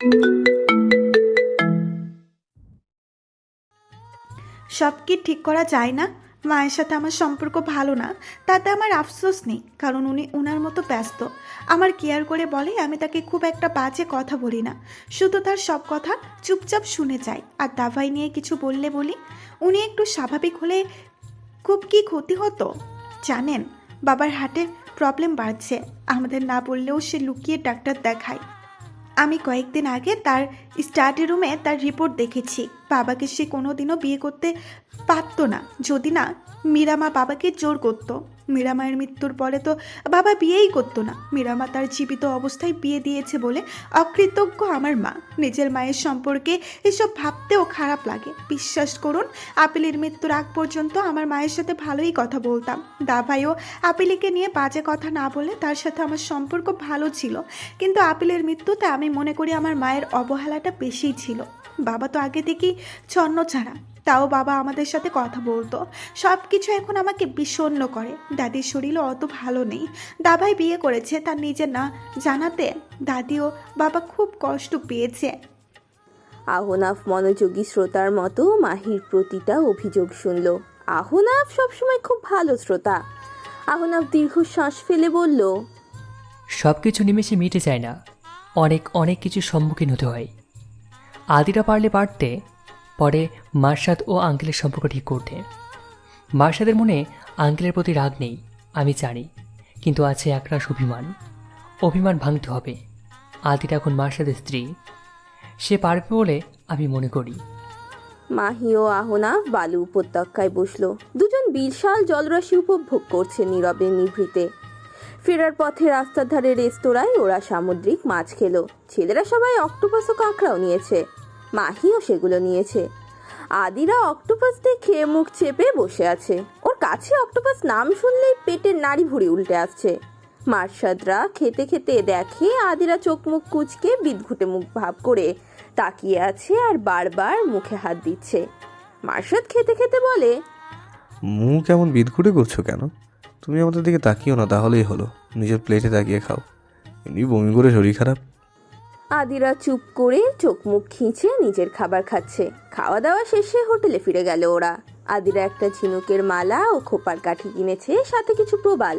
সব কি ঠিক করা যায় না? মায়ের সাথে আমার সম্পর্ক ভালো না, তাতে আমার আফসোস নেই, কারণ উনি ওনার মতো ব্যস্ত। আমার কেয়ার করে বলে আমি তাকে খুব একটা বাজে কথা বলি না, শুধু তার সব কথা চুপচাপ শুনে যাই। আর দাভাই নিয়ে কিছু বললে বলি, উনি একটু স্বাভাবিক হলে খুব কি ক্ষতি হতো জানেন? বাবার হার্টের প্রবলেম বাড়ছে, আমাদের না বললেও সে লুকিয়ে ডাক্তার দেখায়। আমি কয়েকদিন আগে তার স্টাডি রুমে তার রিপোর্ট দেখেছি। বাবাকে সে কোনোদিনও বিয়ে করতে পারত না যদি না মীরামা বাবাকে জোর করত। মীরামায়ের মৃত্যুর পরে তো বাবা বিয়েই করতো না। মীরামা তার জীবিত অবস্থায় বিয়ে দিয়েছে বলে অকৃতজ্ঞ আমার মা। নিজের মায়ের সম্পর্কে এসব ভাবতেও খারাপ লাগে। বিশ্বাস করুন, আপিলের মৃত্যুর আগ পর্যন্ত আমার মায়ের সাথে ভালোই কথা বলতাম। দাভাইও আপিলিকে নিয়ে বাজে কথা না বলে তার সাথে আমার সম্পর্ক ভালো ছিল, কিন্তু আপিলের মৃত্যুতে আমি মনে করি আমার মায়ের অবহেলাটা বেশিই ছিল। বাবা তো আগে থেকেই ছন্ন ছাড়া, তাও বাবা আমাদের সাথে কথা বলতো। সব কিছু এখন আমাকে বিষণ্ণ করে। দাদির শরীরও অত ভালো নেই। দাভাই বিয়ে করেছে তার নিজে না জানাতে দাদিও বাবা খুব কষ্ট পেয়েছে। আহনাফ মনোযোগী শ্রোতার মতো মাহির প্রতিটা অভিযোগ শুনল। আহনাফ সবসময় খুব ভালো শ্রোতা। আহনাফ দীর্ঘশ্বাস ফেলে বলল, সব কিছু নিমেষে মিটে যায় না, অনেক অনেক কিছুর সম্মুখীন হতে হয়। আদিরা পারতে পরে মার্শাদ ও আঙ্কেলের সম্পর্ক ঠিক করতে। মার্শাদের মনে আঙ্কেলের প্রতি রাগ নেই আমি জানি, কিন্তু আছে একরাশ অভিমান। অভিমান ভাঙতে হবে। আদিরা এখন মার্শাদের স্ত্রী, সে পারবে বলে আমি মনে করি। মাহি ও আহনাফ বালু উপত্যকায় বসলো। দুজন বিশাল জলরাশি উপভোগ করছে নীরবে নিভৃতে। ফেরার পথে রাস্তার ধারে রেস্তোরাঁয় ওরা সামুদ্রিক মাছ খেলো। ছেলেরা সবাই অক্টোপাস ও কাঁকড়াও নিয়েছে, মাহিও সেগুলো নিয়েছে। আদিরা অক্টোপাস দেখে মুখ চেপে বসে আছে। ওর কাছে অক্টোপাস নাম শুনলেই পেটের নাড়ি ভুড়ি উল্টে আসছে। মার্শাদরা খেতে খেতে দেখে আদিরা চোখ মুখ কুচকে বিদঘুটে মুখ ভাব করে তাকিয়ে আছে আর বারবার মুখে হাত দিচ্ছে। মার্শাদ খেতে খেতে বলে, মুখ এমন বিদঘুটে করছো কেন? তুমি আমাদের দিকে তাকিও না, তাহলেই হলো। নিজের প্লেটে তাকিয়ে খাও, এমনি বমি করে শরীর খারাপ। আদিরা চুপ করে চোখ মুখ খিঁচে নিজের খাবার খাচ্ছে। খাওয়া দাওয়া শেষে হোটেলে ফিরে গেল ওরা। আদিরা একটা ঝিনুকের মালা ও খোপার কাঠি কিনেছে, সাথে কিছু প্রবাল।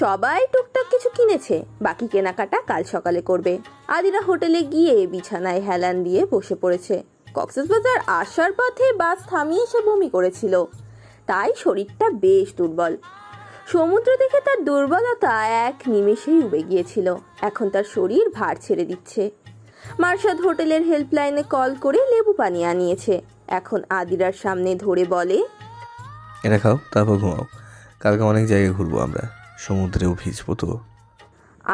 সবাই টুকটাক কিছু কিনেছে, বাকি কেনাকাটা কাল সকালে করবে। আদিরা হোটেলে গিয়ে বিছানায় হেলান দিয়ে বসে পড়েছে। কক্সবাজার আসার পথে বাস থামিয়ে সে বমি করেছিল, তাই শরীরটা বেশ দুর্বল। সমুদ্র দেখে তার দুর্বলতা এক নিমেষেই উবে গিয়েছিল। এখন তার শরীর ভার ছেড়ে দিচ্ছে। মার্শাদ হোটেলের হেল্পলাইনে কল করে লেবু পানি আনিয়েছে। এখন আদিরার সামনে ধরে বলে, এটা খাও, তারপর ঘুমাও। কালকে অনেক জায়গায় ঘুরবো আমরা, সমুদ্রেও ভিজবো তো।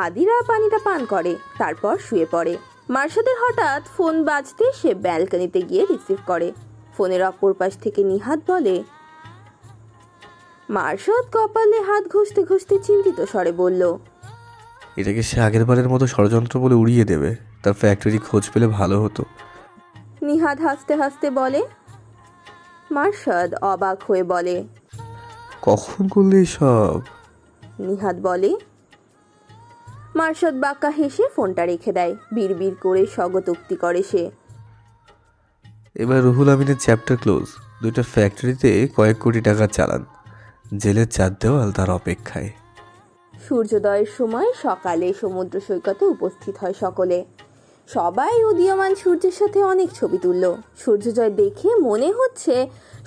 আদিরা পানিটা পান করে, তারপর শুয়ে পড়ে। মার্শাদের হঠাৎ ফোন বাজতে সে ব্যালকনিতে গিয়ে রিসিভ করে। ফোনের অপর পাশ থেকে নিহাত বলে। মার্শাদ কপালে হাত ঘষতে ঘষতে চিন্তিত স্বরে বলল, এটাকে সে আগের বারের মতো ষড়যন্ত্র বলে উড়িয়ে দেবে। তার ফ্যাক্টরি খোঁজ পেলে ভালো হতো। নিহাত হাসতে হাসতে বলে। মার্শাদ অবাক হয়ে বলে, কখন করলে সব? নিহাত বলে। মার্শাদ বাঁকা হেসে ফোনটা রেখে দেয়। বিড়বিড় করে স্বগতোক্তি করে সে। এবার রুহুল আমিনের চ্যাপ্টার ক্লোজ। দুইটা ফ্যাক্টরিতে কয়েক কোটি টাকার চালান, জেলের 4 দেওয়াল তার অপেক্ষায়। সূর্যোদয়ের সময় সকালে সমুদ্র সৈকতে উপস্থিত হয় সকলে। সবাই উদীয়মান সূর্যের সাথে অনেক ছবি তুলল। সূর্যোদয় দেখে মনে হচ্ছে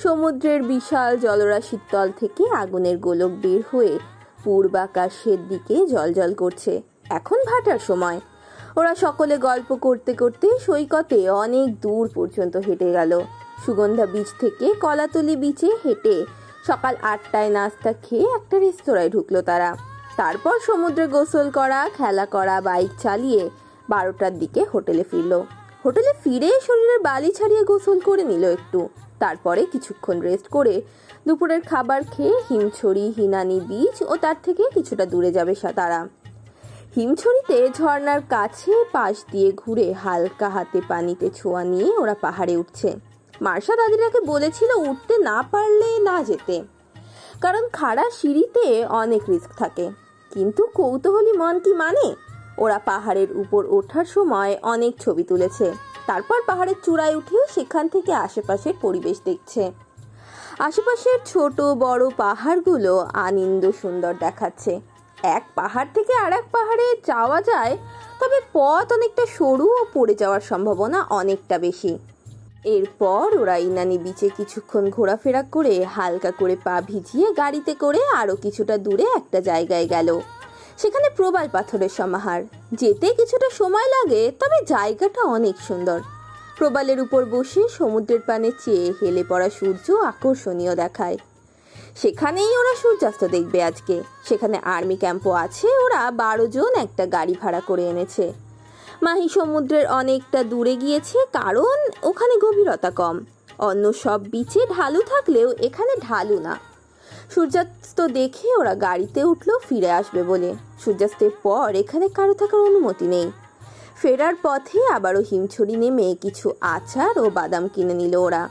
সমুদ্রের বিশাল জলরাশির তল থেকে আগুনের গোলক বের হয়ে পূর্বাকাশের দিকে জ্বলজ্বল করছে। এখন ভাটার সময়। ওরা সকলে গল্প করতে করতে সৈকতে অনেক দূর পর্যন্ত হেঁটে গেল। সুগন্ধা বিচ থেকে কলাতলি বিচে হেঁটে সকাল 8টায় নাস্তা খেয়ে একটা রেস্তোরাঁয় ঢুকলো তারা। তারপর সমুদ্রে গোসল করা, খেলা করা, বাইক চালিয়ে 12টার দিকে হোটেলে ফিরল। হোটেলে ফিরে শরীরের বালি ছাড়িয়ে গোসল করে নিল একটু। তারপরে কিছুক্ষণ রেস্ট করে দুপুরের খাবার খেয়ে হিমছড়ি, হিনানি বিচ ও তার থেকে কিছুটা দূরে যাবে তারা। হিমছড়িতে ঝর্ণার কাছে পাশ দিয়ে ঘুরে হালকা হাতে পানিতে ছোঁয়া নিয়ে ওরা পাহাড়ে উঠছে। মার্শাদ আদিরাকে বলেছিল উঠতে না পারলে না যেতে, কারণ খাড়া সিঁড়িতে অনেক রিস্ক থাকে। কিন্তু কৌতূহলী মন কি মানে? ওরা পাহাড়ের উপর ওঠার সময় অনেক ছবি তুলেছে। তারপর পাহাড়ের চূড়ায় উঠে সেখান থেকে আশেপাশের পরিবেশ দেখছে। আশেপাশের ছোট বড় পাহাড়গুলো আনন্দ সুন্দর দেখাচ্ছে। এক পাহাড় থেকে আর এক পাহাড়ে যাওয়া যায়, তবে পথ অনেকটা সরু ও পড়ে যাওয়ার সম্ভাবনা অনেকটা বেশি। এরপর ওরা ইনানি বিচে কিছুক্ষণ ঘোরাফেরা করে হালকা করে পা ভিজিয়ে গাড়িতে করে আরও কিছুটা দূরে একটা জায়গায় গেল। সেখানে প্রবাল পাথরের সমাহার। যেতে কিছুটা সময় লাগে, তবে জায়গাটা অনেক সুন্দর। প্রবালের উপর বসে সমুদ্রের পানে চেয়ে হেলে পড়া সূর্য আকর্ষণীয় দেখায়। সেখানেই ওরা সূর্যাস্ত দেখবে আজকে। সেখানে আর্মি ক্যাম্পও আছে। ওরা 12 জন একটা গাড়ি ভাড়া করে এনেছে। মাহি সমুদ্রের অনেকটা দূরে গিয়েছে, কারণ ওখানে গভীরতা কম। অন্য সব বিচে ঢালু থাকলেও এখানে ঢালু না। সূর্যাস্ত দেখে ওরা গাড়িতে উঠলো ফিরে আসবে বলে। সূর্যাস্তের পর এখানে কারো থাকার অনুমতি নেই। ফেরার পথে আবারও হিমছড়ি নেমে কিছু আচার ও বাদাম কিনে নিল ওরা।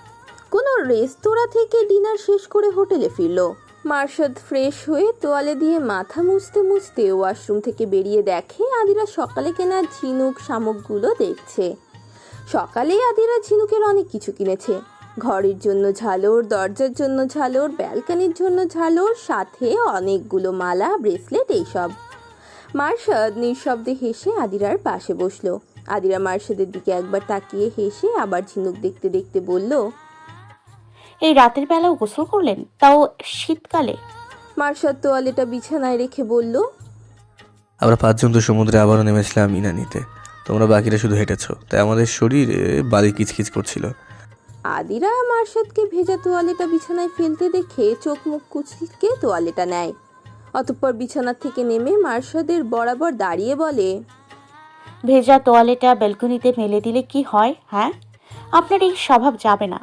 কোনো রেস্তোরাঁ থেকে ডিনার শেষ করে হোটেলে ফিরল। মার্শাদ ফ্রেশ হয়ে তোয়ালে দিয়ে মাথা মুছতে মুছতে ওয়াশরুম থেকে বেরিয়ে দেখে আদিরা সকালে কেনা ঝিনুক শামুকগুলো দেখছে। সকালে আদিরা ঝিনুকের অনেক কিছু কিনেছে। ঘরের জন্য ঝালর, দরজার জন্য ঝালর, ব্যালকনির জন্য ঝালর, সাথে অনেকগুলো মালা, ব্রেসলেট, এইসব। মার্শাদ নিঃশব্দে হেসে আদিরার পাশে বসলো। আদিরা মার্শাদের দিকে একবার তাকিয়ে হেসে আবার ঝিনুক দেখতে দেখতে বলল, এই রাতের বেলাও গোসল করলেন, তাও শীতকালে? মার্শাদ তোয়ালেটা বিছানায় রেখে বলল, আমরা 5 জন তো সমুদ্রে আবারও নেমেছিলাম ইনানিতে। তোমরা বাকিরা শুধু হেঁটেছো, তাই আমাদের শরীরে বালি কিচকিচ করছিল। আদিরা মার্শাদকে ভেজা তোয়ালেটা বিছানায় ফেলতে দেখে চোখ মুখ কুচকে তোয়ালেটা নেয়। অতঃপর বিছানা থেকে নেমে মার্শাদের বরাবর দাঁড়িয়ে বলে, ভেজা তোয়ালেটা ব্যালকনিতে মেলে দিলে কি হয়? হ্যাঁ, আপনার এই স্বভাব যাবে না।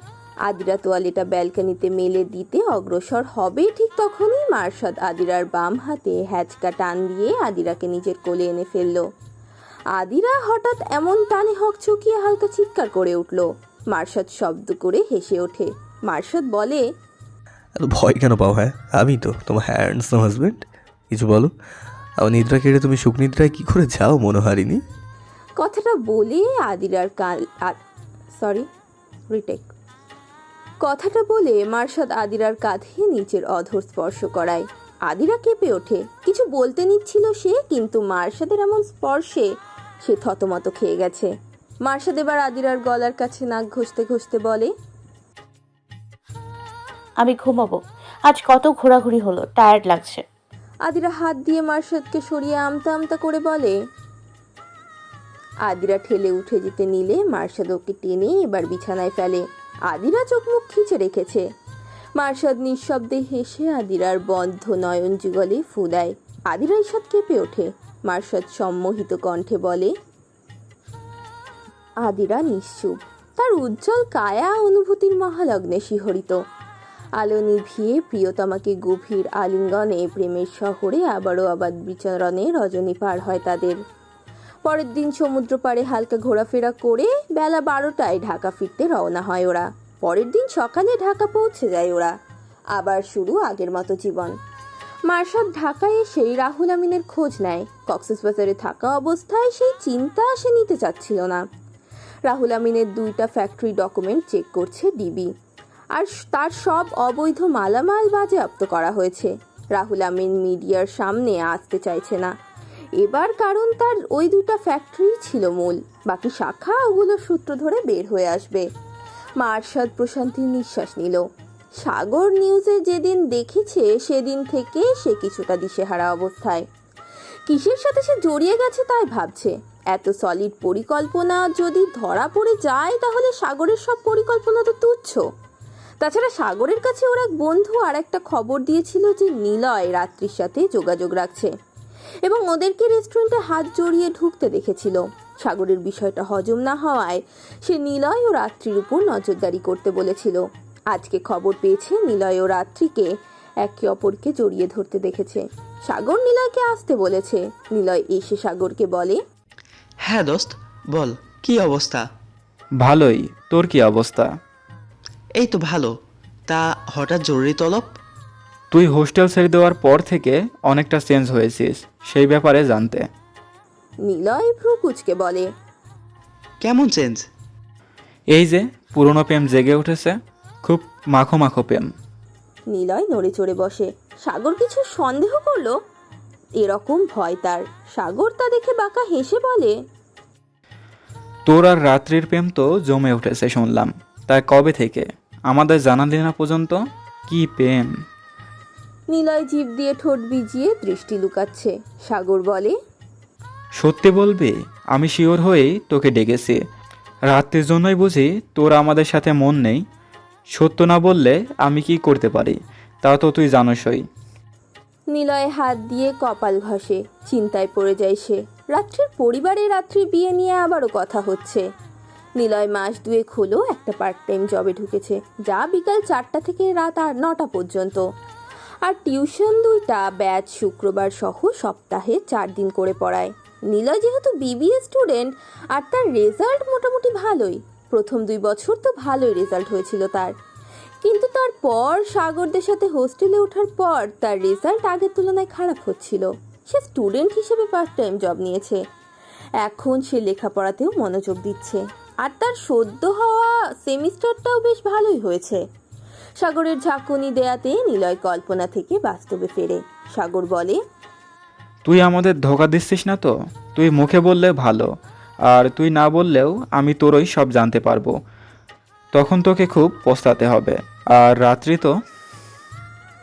আদিরা তোয়ালেটা ব্যালকনিতে মেলে দিতে অগ্রসর হবে, ঠিক তখনই মার্শাদ আদিরার বাম হাতে হ্যাচকা টান দিয়ে আদিরাকে নিজের কোলে এনে ফেলল। আদিরা হঠাৎ এমন টানে হকচকিয়ে হালকা চিৎকার করে উঠল। মার্শাদ শব্দ করে হেসে ওঠে। মার্শাদ বলে, এত ভয় কেন পাও? হ্যাঁ, আমি তো তোমার হ্যান্ডসাম হাজব্যান্ড। কিছু বলো। আমার নিদ্রা কেড়ে তুমি সুখ নিদ্রায় কি করে যাও মনোহারিণী? কথাটা বলে আদিরার কথাটা বলে মার্শাদ আদিরার কাঁধে নিচের অধর স্পর্শ করায়। আদিরা কেঁপে ওঠে। কিছু বলতে নিচ্ছিল সে, কিন্তু মার্শাদের এমন স্পর্শে সে থতমত খেয়ে গেছে। মার্শাদ এবার আদিরার গলার কাছে নাক ঘষতে ঘষতে বলে, আমি ঘুমাবো, আজ কত ঘোরাঘুরি হলো, টায়ার্ড লাগছে। আদিরা হাত দিয়ে মার্শাদকে সরিয়ে আমতা আমতা করে বলে। আদিরা ঠেলে উঠে যেতে নিলে মার্শাদ ওকে টেনে এবার বিছানায় ফেলে। আদিরা চোখ মুখ খিচে রেখেছে। মার্শাদ নিঃশব্দে হেসে আদিরার বন্ধ নয়ন যুগলে ফু দেয়। আদিরা ঈষৎ কেঁপে ওঠে। মার্শাদ সম্মোহিত কণ্ঠে বলে, আদিরা নিশ্চুপ। তার উজ্জ্বল কায়া অনুভূতির মহালগ্নে শিহরিত। আলো নিভিয়ে প্রিয়তমাকে গভীর আলিঙ্গনে প্রেমের শহরে আবারও আবাদ বিচরণে রজনী পার হয় তাদের। পরের দিন সমুদ্র পাড়ে হালকা ঘোরাফেরা করে বেলা 12টায় ঢাকা ফিরতে রওনা হয় ওরা। পরের দিন সকালে ঢাকা পৌঁছে যায় ওরা। আবার শুরু আগের মতো জীবন। মার্শাদ ঢাকায় এসেই রাহুল আমিনের খোঁজ নেয়। কক্সবাজারে থাকা অবস্থায় সেই চিন্তা সে নিতে চাচ্ছিল না। রাহুল আমিনের 2টা ফ্যাক্টরি ডকুমেন্ট চেক করছে ডিবি, আর তার সব অবৈধ মালামাল বাজেয়াপ্ত করা হয়েছে। রাহুল আমিন মিডিয়ার সামনে আসতে চাইছে না এবার, কারণ তার ওই 2টা ফ্যাক্টরি ছিল মূল। বাকি শাখা ওগুলোর সূত্র ধরে বের হয়ে আসবে। মার্শাদ প্রশান্তির নিঃশ্বাস নিল। সাগর নিউজে যেদিন দেখেছে সেদিন থেকে সে কিছুটা দিশেহারা অবস্থায়। কিসের সাথে সে জড়িয়ে গেছে তাই ভাবছে। এত সলিড পরিকল্পনা যদি ধরা পড়ে যায় তাহলে সাগরের সব পরিকল্পনা তো তুচ্ছ। তাছাড়া সাগরের কাছে ওর এক বন্ধু আর একটা খবর দিয়েছিল যে নিলয় রাত্রির সাথে যোগাযোগ রাখছে এবং ওদেরকে রেস্টুরেন্টে হাত জড়িয়ে ঢুকতে দেখেছিল। সাগরের বিষয়টা হজম না হওয়ায় সে নিলয় ও রাত্রির উপর নজরদারি করতে বলেছিল। আজকে খবর পেয়েছে নিলয় ও রাত্রিকে একে অপরকে জড়িয়ে ধরতে দেখেছে। সাগর নিলয়কে আসতে বলেছে। নিলয় এসে সাগরকে বলে, হ্যাঁ দোস্ত, বল কি অবস্থা? ভালোই, তোর কি অবস্থা? এই তো ভালো। তা হঠাৎ জরুরি তলব? তুই হোস্টেল ছেড়ে দেওয়ার পর থেকে অনেকটা চেঞ্জ হয়েছিস, সেই ব্যাপারে জানতে। নিলয় ভ্রুকুচকে বলে, কেমন চেঞ্জ? এই যে পুরনো প্রেম জেগে উঠেছে, খুব মাখো মাখো প্রেম। নিলয় নড়ে চড়ে বসে। সাগর কিছু সন্দেহ করলো, এরকম ভয় তার। সাগর তা দেখে বাঁকা হেসে বলে, তোর আর রাত্রির প্রেম তো জমে উঠেছে শুনলাম, তাই কবে থেকে? আমাদের জানালি না পর্যন্ত, কি প্রেম। নিলয় জিভ দিয়ে ঠোঁট ভিজিয়ে দৃষ্টি লুকাচ্ছে। সাগর বলে, সত্যি বলবি? আমি শিওর হয়েই তোকে ডেকেছি। রাত্রির জন্যই বুঝি তোর আমাদের সাথে মন নেই? সত্য না বললে আমি কি করতে পারি তা তো তুই জানোসই। নিলয় হাত দিয়ে কপাল ঘষে। চিন্তায় পড়ে যায় সে। রাত্রির পরিবারে রাত্রির বিয়ে নিয়ে আবারও কথা হচ্ছে। নিলয় মাস দুয়েক হলো একটা পার্ট টাইম জবে ঢুকেছে, যা বিকাল 4টা থেকে রাত 9টা পর্যন্ত। আর টিউশন 2টা ব্যাচ শুক্রবার সহ সপ্তাহে 4 দিন করে পড়ায়। নিলয় যেহেতু বিবিএ স্টুডেন্ট আর তার রেজাল্ট মোটামুটি ভালোই, প্রথম 2 বছর তো ভালোই রেজাল্ট হয়েছিল তার। কিন্তু তারপর সাগরদের সাথে হোস্টেলে ওঠার পর তার রেজাল্ট আগের তুলনায় খারাপ হচ্ছিল। সে স্টুডেন্ট হিসেবে পার্ট টাইম জব নিয়েছে, এখন সে লেখাপড়াতেও মনোযোগ দিচ্ছে। আর তার সদ্য হওয়া সেমিস্টারটাও বেশ ভালোই হয়েছে। সাগরের ঝাঁকুনি দেয়াতে নিলয় কল্পনা থেকে বাস্তবে ফেরে। সাগর বলে, তুই আমাদের ধোকা দিচ্ছিস না তো? তুই মুখে বললে ভালো, আর তুই না বললেও আমি তোরই সব জানতে পারবো। তখন তোকে খুব পস্তাতে হবে। আর রাত্রি তো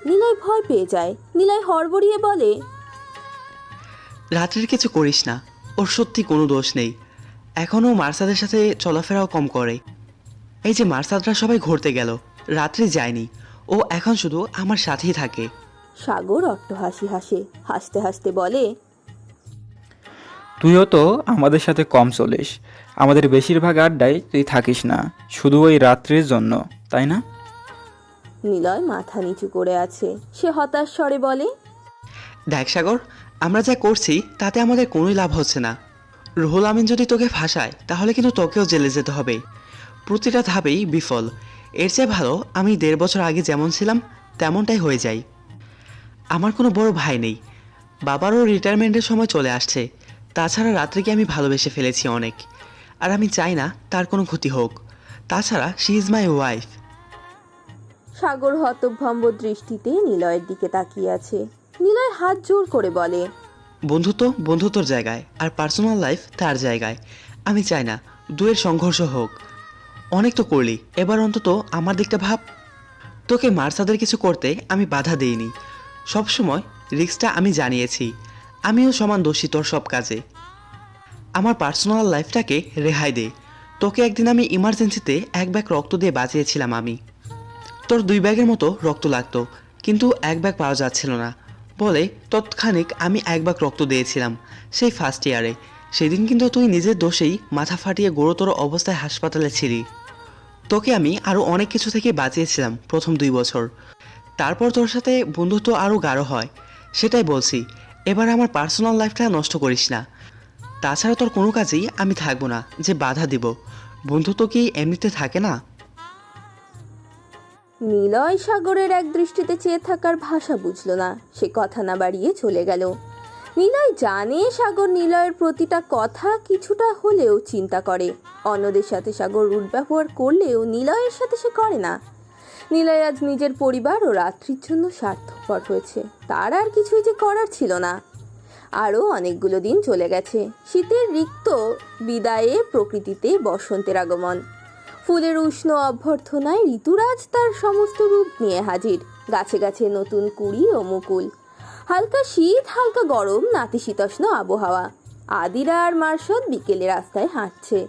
নিলয় ভয় পেয়ে যায়। নিলয় হড়বড়িয়ে বলে, রাত্রির কিছু করিস না, ওর সত্যি কোনো দোষ নেই। এখনও মার্সাদের সাথে চলাফেরাও কম করে। এই যে মার্সাদরা সবাই ঘুরতে গেল, রাত্রি যায়নি, ও এখন শুধু আমার সাথেই থাকে। সাগর অট্টহাসি হাসে। হাসতে হাসতে বলে, তুইও তো আমাদের সাথে কম চলিস। আমাদের বেশিরভাগ আড্ডায় তুই থাকিস না, শুধু ওই রাত্রির জন্য, তাই না? নিলয় মাথা নিচু করে আছে। সে হতাশ স্বরে বলে, দেখ সাগর, আমরা যা করছি তাতে আমাদের কোনোই লাভ হচ্ছে না। রুহুল আমিন যদি তোকে ফাঁসায় তাহলে কিন্তু তোকেও জেলে যেতে হবে। প্রতিটা ধাপেই বিফল। এর চেয়ে ভালো আমি 1.5 বছর আগে যেমন ছিলাম তেমনটাই হয়ে যাই। আমার কোনো বড় ভাই নেই, বাবারও রিটায়ারমেন্টের সময় চলে আসছে। তাছাড়া রাত্রিকে আমি ভালোবেসে ফেলেছি অনেক, আর আমি চাই না তার কোনো ক্ষতি হোক। তাছাড়া শি ইজ মাই ওয়াইফ। সাগর হতভম্ব দৃষ্টিতে নিলয়ের দিকে তাকিয়ে আছে। নিলয় হাত জোর করে বলে, বন্ধুত্ব বন্ধুত্বর জায়গায়, আর পার্সোনাল লাইফ তার জায়গায়। আমি চাই না দুয়ের সংঘর্ষ হোক। অনেক তো করলি, এবার অন্তত আমার দিকটা ভাব। তোকে মার্সাদের কিছু করতে আমি বাধা দেইনি, সবসময় রিস্কটা আমি জানিয়েছি। আমিও সমান দোষী তোর সব কাজে। আমার পার্সোনাল লাইফটাকে রেহাই দে। তোকে একদিন আমি ইমার্জেন্সিতে 1 ব্যাগ রক্ত দিয়ে বাঁচিয়েছিলাম আমি। তোর 2 ব্যাগের মতো রক্ত লাগতো, কিন্তু 1 ব্যাগ পাওয়া যাচ্ছিল না বলে তৎক্ষণিক আমি 1 ব্যাগ রক্ত দিয়েছিলাম সেই ফার্স্ট ইয়ারে। সেদিন কিন্তু তুই নিজের দোষেই মাথা ফাটিয়ে গুরুতর অবস্থায় হাসপাতালে ছিলি। তোকে আমি আরও অনেক কিছু থেকে বাঁচিয়েছিলাম প্রথম 2 বছর। তারপর তোর সাথে বন্ধুত্ব আরও গাঢ় হয়। সেটাই বলছি, এবার আমার পার্সোনাল লাইফটা নষ্ট করিস না। তাছাড়া তোর কোনো কাজেই আমি থাকবো না যে বাধা দিব। বন্ধুত্ব কি এমনিতে থাকে না? নিলয় সাগরের এক দৃষ্টিতে চেয়ে থাকার ভাষা বুঝল না। সে কথা না বাড়িয়ে চলে গেল। নিলয় জানে সাগর নিলয়ের প্রতিটা কথা কিছুটা হলেও চিন্তা করে। অন্যদের সাথে সাগর রুট ব্যবহার করলেও নিলয়ের সাথে সে করে না। নিলয় আজ নিজের পরিবার ও রাত্রির জন্য স্বার্থপর হয়েছে। তার আর কিছুই যে করার ছিল না। আরও অনেকগুলো দিন চলে গেছে। শীতের রিক্ত বিদায়ে প্রকৃতিতে বসন্তের আগমন। ফুলের উষ্ণ অভ্যর্থনায় ঋতুরাজ তার সমস্ত রূপ নিয়ে হাজির। গাছে গাছে নতুন কুড়ি ও মুকুল। হালকা শীত, হালকা গরম, নাতিশীতোষ্ণ আবহাওয়া। আদিরা আর মার্শাদ বিকেলে রাস্তায় হাঁটছে।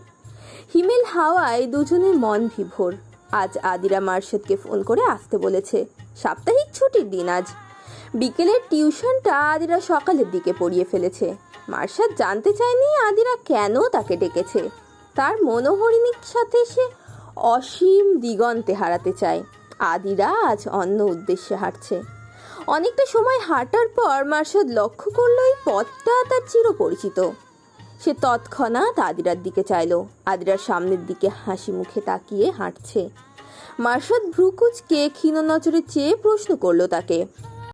হিমেল হাওয়ায় দুজনের মন বিভোর। আজ আদিরা মার্শাদকে ফোন করে আসতে বলেছে। সাপ্তাহিক ছুটির দিন আজ। বিকেলের টিউশনটা আদিরা সকালের দিকে পড়িয়ে ফেলেছে। মার্শাদ জানতে চায়নি আদিরা কেন তাকে ডেকেছে। তার মনোহরিণীর সাথে সে অসীম দিগন্তে হারাতে চায়। আদিরা আজ অন্য উদ্দেশ্যে হাঁটছে। অনেকটা সময় হাঁটার পর মার্শাদ লক্ষ্য করল এই পথটা তার চিরপরিচিত। সে তৎক্ষণাৎ আদিরার দিকে চাইল। আদিরার সামনের দিকে হাসি মুখে তাকিয়ে হাঁটছে। মার্শাদ ভ্রুকুচকে ক্ষীণ নজরে চেয়ে প্রশ্ন করল তাকে,